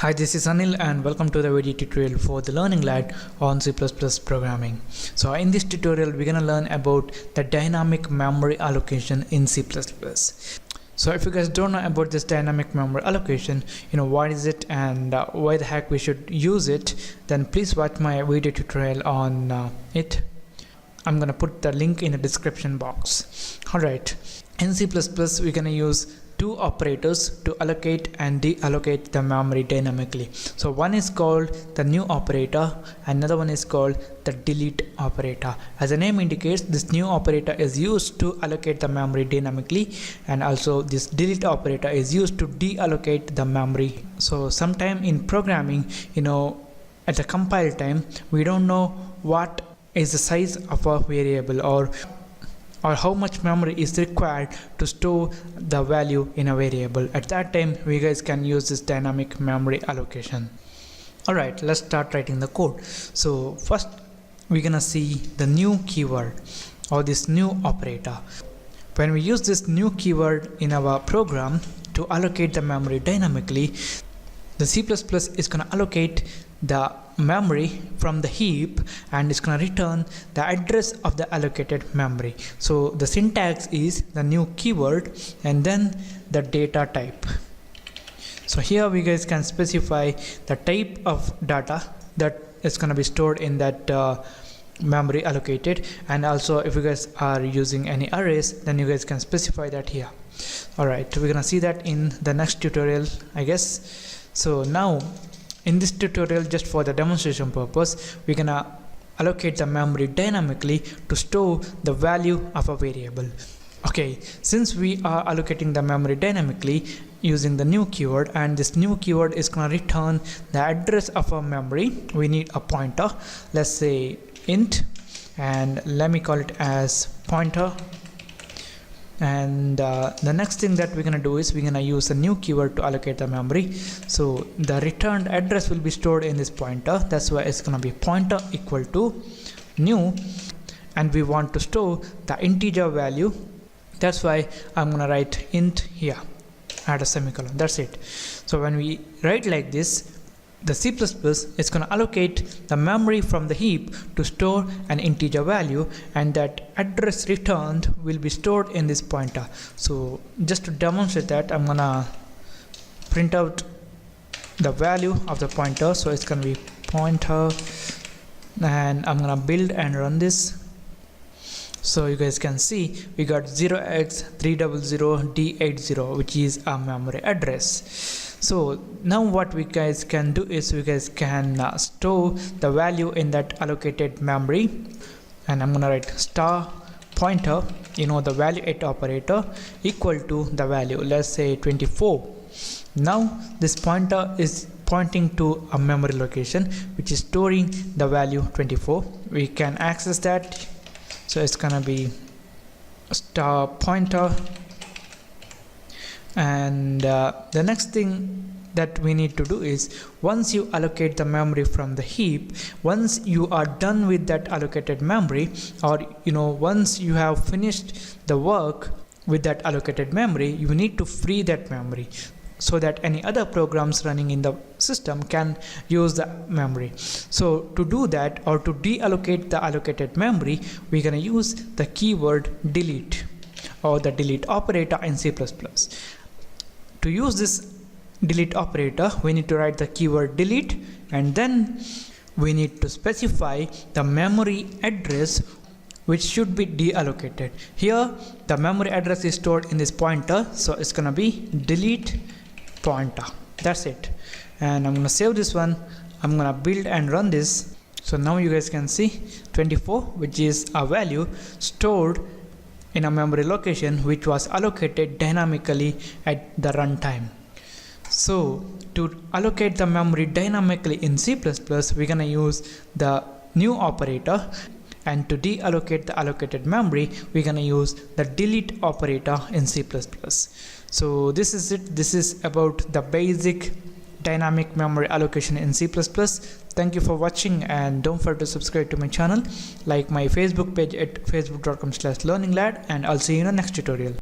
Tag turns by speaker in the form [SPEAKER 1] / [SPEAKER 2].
[SPEAKER 1] Hi, this is Anil and welcome to the video tutorial for the Learning Lab on C++ programming. So in this tutorial we're going to learn about the dynamic memory allocation in C++. So if you guys don't know about this dynamic memory allocation, what is it and why the heck we should use it, then please watch my video tutorial on it. I'm going to put the link in the description box. Alright, in C++ we're going to use two operators to allocate and deallocate the memory dynamically. So one is called the new operator, another one is called the delete operator. As the name indicates, this new operator is used to allocate the memory dynamically, and also this delete operator is used to deallocate the memory. So sometime in programming, at the compile time, we don't know what is the size of a variable or how much memory is required to store the value in a variable. At that time, we guys can use this dynamic memory allocation. Alright, let's start writing the code. So first we're gonna see the new keyword or this new operator. When we use this new keyword in our program to allocate the memory dynamically, the C++ is gonna allocate the memory from the heap and it's going to return the address of the allocated memory. So the syntax is the new keyword and then the data type. So here we guys can specify the type of data that is going to be stored in that memory allocated, and also if you guys are using any arrays, then you guys can specify that here. Alright, we're gonna see that in the next tutorial, I guess. So now in this tutorial, just for the demonstration purpose, we're gonna allocate the memory dynamically to store the value of a variable. Okay, since we are allocating the memory dynamically using the new keyword, and this new keyword is gonna return the address of a memory, we need a pointer. Let's say int, and let me call it as pointer. And the next thing that we're going to do is we're going to use a new keyword to allocate the memory. So the returned address will be stored in this pointer. That's why it's going to be pointer equal to new, and we want to store the integer value. That's why I'm going to write int here, add a semicolon. That's it. So when we write like this, the C++ is going to allocate the memory from the heap to store an integer value, and that address returned will be stored in this pointer. So just to demonstrate that, I'm going to print out the value of the pointer. So it's going to be pointer, and I'm going to build and run this. So you guys can see we got 0x300D80, which is a memory address. So now what we guys can do is we guys can store the value in that allocated memory, and I'm gonna write star pointer, the value at operator, equal to the value, let's say 24. Now this pointer is pointing to a memory location which is storing the value 24. We can access that. So it's gonna be star pointer, and the next thing that we need to do is, once you allocate the memory from the heap, once you are done with that allocated memory, or once you have finished the work with that allocated memory, you need to free that memory so that any other programs running in the system can use the memory. So to do that, or to deallocate the allocated memory, we're gonna use the keyword delete or the delete operator in C++. To use this delete operator, we need to write the keyword delete, and then we need to specify the memory address which should be deallocated. Here the memory address is stored in this pointer, so it's gonna be delete pointer. That's it. And I'm gonna save this one. I'm gonna build and run this. So now you guys can see 24, which is a value stored in a memory location which was allocated dynamically at the runtime. So to allocate the memory dynamically in C++, we're gonna use the new operator, and to deallocate the allocated memory, we're gonna use the delete operator in C++. So this is it. This is about the basic dynamic memory allocation in C++. Thank you for watching, and don't forget to subscribe to my channel, like my Facebook page at facebook.com/learninglad, and I'll see you in the next tutorial.